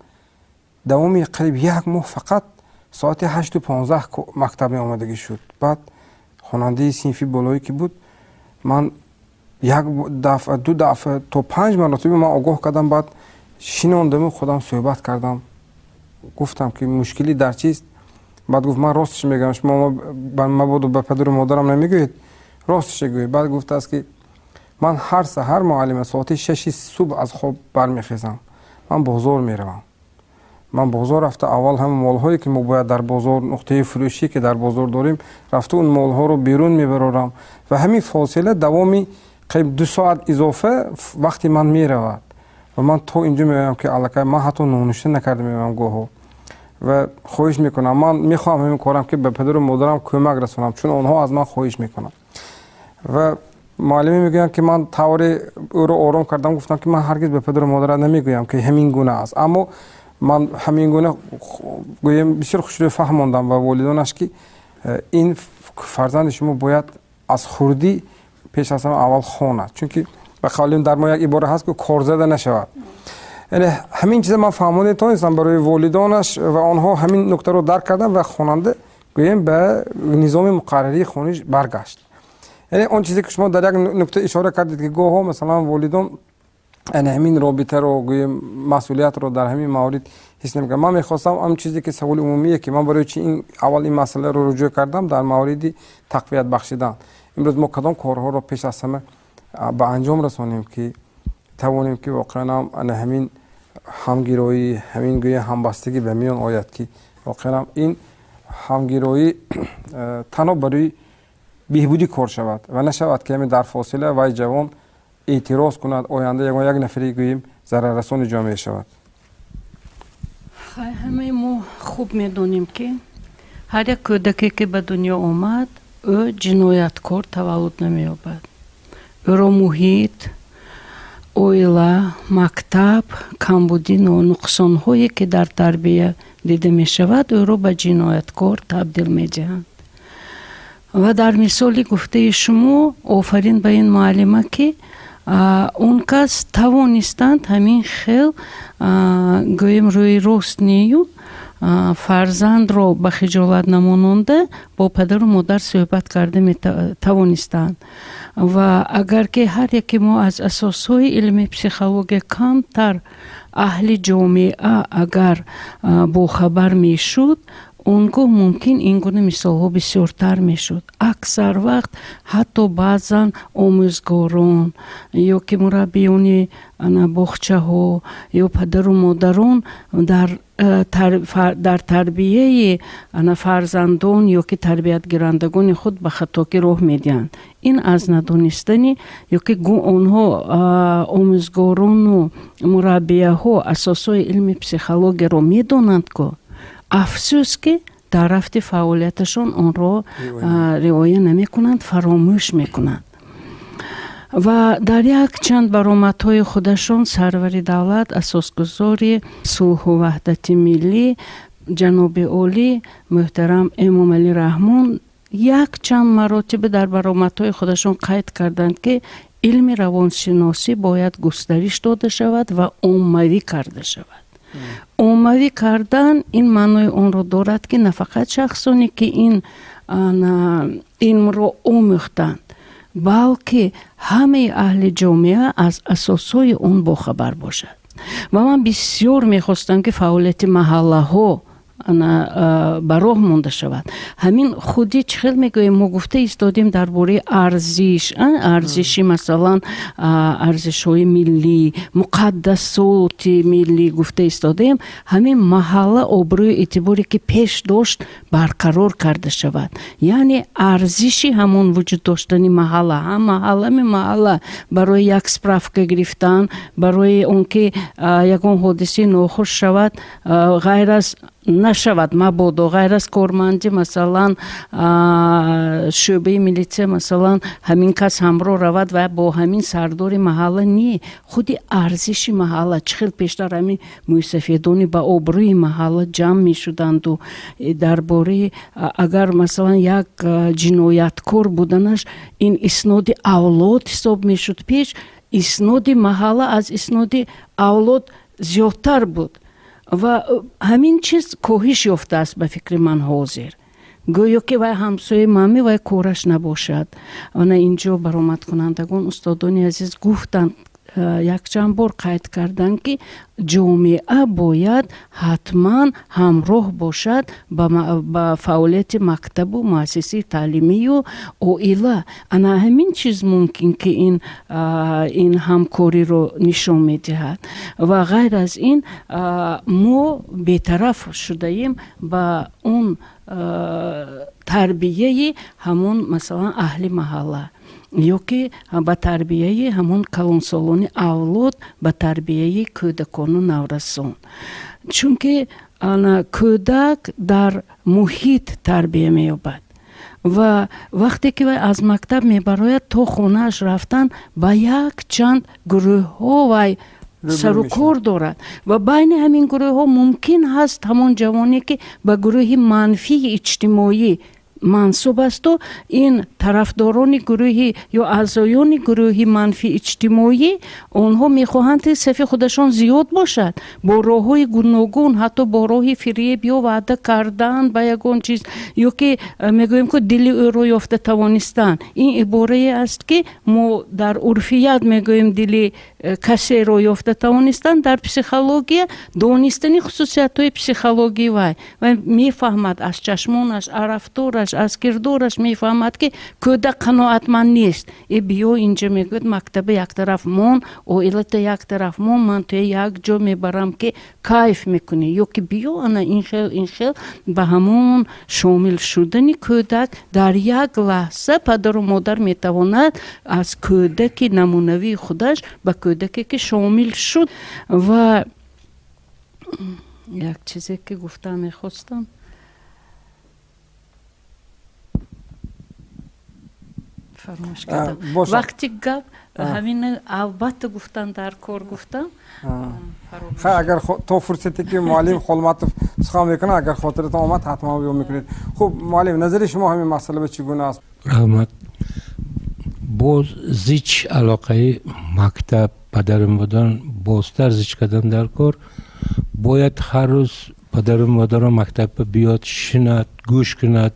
давоми қариб як моҳ фақат соати 8:15 мактаб меомадагӣ шуд. баъд хонандаи синфи болоӣ ки буд ман як дафъа ду дафъа то 5 маротиба ман огоҳ кардам баъд шинондаму худам суҳбат кардам гуфтам ки мушкилӣ дар чист баъд гуфт ман ростиш мегӯям шумо мабодо ба падару модарам намегӯед ростише гӯед баъд гуфтааст ки ман ҳар саҳар муаллима соати 6 субҳ аз хоб бармехезам ман бозор меравам ман бозор рафта аввал ҳамин молҳое ки мо бояд дар бозор нуқтаи фурӯшӣ ки дар бозор дорем рафта он молҳоро берун мебарорам ва ҳамин фосила давоми қариб 2 соат изофа вақти ман меравад ва ман то инҷо меоям ки аллакай ман ҳатто нонушта накарда меоям гоҳо ва хоҳиш мекунам ман мехоҳам ҳамин корам ки ба падару модарам кӯмак расонам чун онҳо аз ман хоҳиш мекунанд ва муаллиме мегӯянд ки ман тавре ӯро ором кардам гуфтам ки ман ҳаргиз ба падару модарам намегӯям ки ҳамин гуна аст аммо ман ҳамин гуна гӯем бисёр хушрӯй фаҳмондам ба волидонаш ки ин фарзанди шумо бояд аз хурдӣ пеш аз ҳама аввал хонад чунки ба қавлим дар мо як ибора ҳаст ки корзада нашавад яъне ҳамин чиза ман фаҳмода тонистам барои волидонаш ва онҳо ҳамин нуктаро дарк карданд ва хонанда гӯем ба низоми муқаррарии хониш баргашт яъне он чизе ки шумо дар як нукта ишора кардед ки гоҳҳо масалан волидон яъне ҳамин робитаро гӯем масъулиятро дар ҳамин маврид ҳис намекунад ман мехостам ҳамин чизе ки саволи умумие ки ман барои чи ин аввал ин масъаларо руҷӯъ кардам дар мавриди тақвият бахшидан имрӯз мо кадом корҳоро пеш аз ҳама ба анҷом расонем ки тавонем ки воқеан ҳамин ҳамгироӣ ҳамин гӯя ҳамбастагӣ ба миён ояд ки воқеан ин ҳамгироӣ танҳо барои беҳбудӣ кор шавад ва нашавад ки ҳамин дар фосила вай ҷавон эътироз кунад оянда ягон як нафари гӯем зараррасони ҷомеа шавад. ҳамаи мо хуб медонем ки ҳар як кӯдаке ки ба дунё омад ӯ ҷинояткор таваллуд намеёбад ӯро муҳит оила мактаб камбудӣ нуқсонҳое ки дар тарбия дида мешавад ӯро ба ҷинояткор табдил медиҳанд ва дар мисоли гуфтаи шумо офарин ба ин муаллима ки он кас тавонистанд ҳамин хел гӯем рӯи рост нию фарзандро ба хиҷолат намононда бо падару модар суҳбат карда метавонистанд ва агар ки ҳар яке мо аз асосҳои илми психология камтар аҳли ҷомеа агар бохабар мешуд он гоҳ мумкин ин гуна мисолҳо бисёртар мешуд аксар вақт ҳатто баъзан омӯзгорон ё ки мураббиёни бохчаҳо ё падару модарон дар дар тарбияи фарзандон ё ки тарбиятгирандагони худ ба хатоки роҳ медиҳанд. ин аз надонистани ё ки онҳо омӯзгорону мураббияҳо асосҳои илми психологияро медонанд ку афсӯс ки дар рафти фаъолияташон онро риоя намекунанд, фаромӯш мекунанд. ва дар якчанд баромадҳои худашон сарвари давлат, асосгузори сулҳу ваҳдати миллӣ ҷаноби олӣ муҳтарам эмомалӣ раҳмон якчанд маротиба дар баромадҳои худашон қайд карданд ки илми равоншиносӣ бояд густариш дода шавад ва оммавӣ карда шавад. оммавӣ кардан ин маънои онро дорад ки на фақат шахсоне ки ин илмро омӯхтанд, балки ҳамаи аҳли ҷомеа аз асосҳои он бохабар бошад. ва ман бисёр мехостам ки фаъолияти маҳаллаҳо ба роҳ монда шавад. ҳамин худи чӣ хел мегӯем, мо гуфта истодем дар бораи арзиши масалан арзишҳои миллӣ, муқаддасоти миллӣ гуфта истодем. ҳамин маҳалла обрӯи эътиборе ки пеш дошт барқарор карда шавад. яъне арзиши ҳамон вуҷуд доштани маҳалла, маҳалла барои як справка гирифтан, барои он ки ягон ҳодисаи нохуш шавад, ғайр аз нашавад мабодо, ғайр аз корманди масалан шӯъбаи милитсия масалан ҳамин кас ҳамроҳ равад ва бо ҳамин сардори маҳалла не, худи арзиши маҳалла чӣ хел пештар ҳамин мӯйсафедони ба обрӯи маҳалла ҷамъ мешуданду дар бораи агар масалан як ҷинояткор буданаш ин исноди авлод ҳисоб мешуд пеш, исноди маҳалла аз исноди авлод зиёдтар буд. ва ҳамин чиз коҳиш ёфтааст ба фикри ман ҳозир. гӯё ки вай ҳамсояи ман вай кораш набошад. ана инҷо баромадкунандагон устодони азиз гуфтанд, якчанд бор қайд карданд ки ҷомеа бояд ҳатман ҳамроҳ бошад ба фаъолияти мактабу муассисаи таълимию оила. ана ҳамин чиз мумкин ки ин ҳамкориро нишон медиҳад. ва ғайр аз ин мо бетараф шудаем ба он тарбияи ҳамон масалан аҳли маҳалла ё ки ба тарбияи ҳамон калонсолони авлод, ба тарбияи кӯдакону наврасон. чунки кӯдак дар муҳит тарбия меёбад ва вақте ки вай аз мактаб мебарояд то хонааш рафтан ба якчанд гурӯҳҳо вай сару кор дорад ва байни ҳамин гурӯҳҳо мумкин ҳаст ҳамон ҷавоне ки ба гурӯҳи манфии иҷтимоӣ мансуб асту ин тарафдорони гурӯҳи ё аъзоёни гурӯҳи манфии иҷтимоӣ онҳо мехоҳанд ки сафи худашон зиёд бошад, бо роҳҳои гуногун, ҳатто бо роҳи фиреб ё ваъда кардан ба ягон чиз ё ки мегӯем ки дили ӯро ёфта тавонистан. ин иборае аст ки мо дар урфият мегӯем дили касеро ёфта тавонистан. дар психология донистани хусусиятҳои психологии вай мефаҳмад аз чашмонаш, аз рафтораш, аз кирдораш мефаҳмад ки кӯдак қаноатманд нест. биё инҷа мегӯяд мактаба яктараф мон, оилата яктараф мон, ман туя як ҷо мебарам ки кайф мекунӣ, ё ки биё ана ин хел ба ҳамон шомил шудани кӯдак дар як лаҳза падару модар метавонад аз кӯдаки намунавии худаш ба кӯдаке ки шомил шуд. ва як чизе ки гуфтам мехостам, фаромӯш кардам. вақти гап ҳамин албатта гуфтан дар кор гуфтам. агар то фурсате ки муаллим Холматов сухан мекунад, агар хотиратон омад ҳатман биён мекунед. хуб муаллим, назари шумо ҳамин масъала ба чӣ гуна аст? раҳмат. боз зич алоқаи мактаб падару модар бозтар зич кардан дар кор. бояд ҳар рӯз падару модаро мактабба биёд, шинад, гӯш кунад,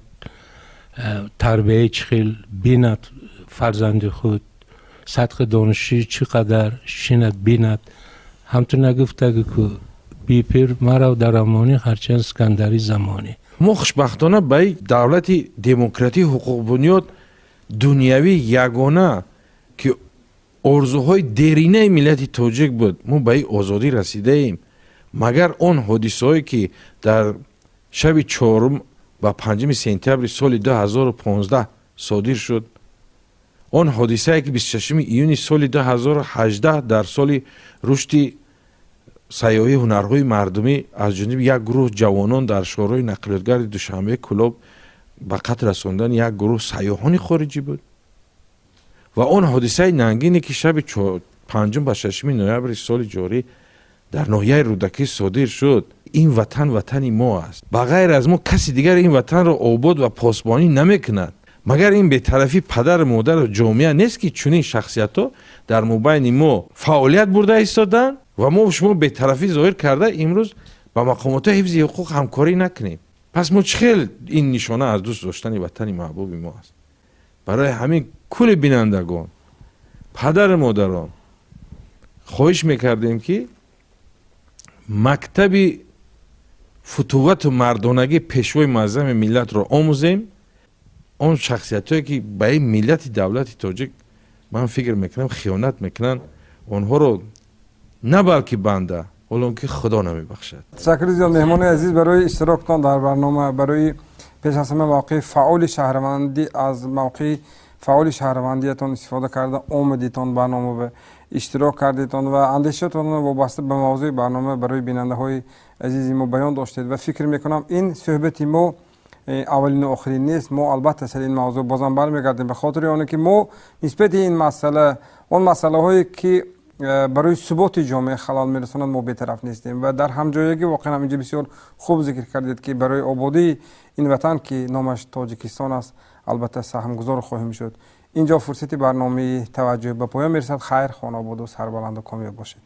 тарбияи чӣ хел бинад фарзанди худ, сатҳи донишӣ чӣ қадар шинад бинад. ҳамтун нагуфтагӣ ку бипир марав дар амонӣ ҳарчанд скандари замонӣ. мо хушбахтона ба давлати демократии ҳуқуқбунёд дунявӣ ягона ки орзуҳои деринаи миллати тоҷик буд, мо ба озодӣ расидаем. магар он ҳодисаҳое ки дар шаби 4 ва 5 сентябри соли 2015 содир шуд, он ҳодисае ки 26 июни соли 2018 дар соли рушди сайёҳии ҳунарҳои мардумӣ аз ҷониби як гурӯҳ ҷавонон дар шоҳраҳои нақлиётгари душанбеи кӯлоб ба қатл расондани як гурӯҳ сайёҳони хориҷӣ буд. ва он ҳодисаи нангине ки шаби 5 ба 6 ноябри соли ҷорӣ дар ноҳияи рӯдакӣ содир шуд, ин ватан ватани мо аст. ба ғайр аз мо каси дигар ин ватанро обод ва посбонӣ намекунад. магар ин бетарафи падару модару ҷомеа нест ки чунин шахсиятҳо дар мобайни мо фаъолият бурда истоданд ва мо шумо бетарафӣ зоҳир карда имрӯз ба мақомотҳои ҳифзи ҳуқуқ ҳамкорӣ накунем. пас мо чӣ хел ин нишона аз дӯст доштани ватани маҳбуби мо аст. барои ҳамин кули бинандагон, падару модарон хоҳиш мекардем ки мактаби футувату мардонагии пешвои муаззами миллатро омӯзем. он шахсиятҳое ки ба ин миллати давлати тоҷик ман фикр мекунам хиёнат мекунанд, онҳоро на балки банда ҳолон ки худо намебахшад. ташаккури зиёд меҳмони азиз барои иштирокатон дар барнома. барои пеш аз ҳама мавқеи фаъоли шаҳравандӣ аз мавқеи фаъоли шаҳравандиятон истифода карда омадитон барнома ба иштирок кардитон ва андешаатонро вобаста ба мавзӯи барнома барои бинандаҳои азизи мо баён доштед ва фикр мекунам ин суҳбати мо аввалину охирин нест. мо албатта сари ин мавзӯъ бозам бармегардем ба хотири оне ки мо нисбати ин масъала он масъалаҳое ки барои суботи ҷомеа халал мерасонад мо бетараф нестем ва дар ҳамҷоягӣ воқеан ҳам инҷо бисёр хуб зикр кардед ки барои ободии ин ватан ки номаш тоҷикистон аст албатта саҳмгузор хоҳем шуд. инҷо фурсати барномаи таваҷҷӯҳ ба поён мерасад. хайр, хонободу сарбаланду комёб бошед.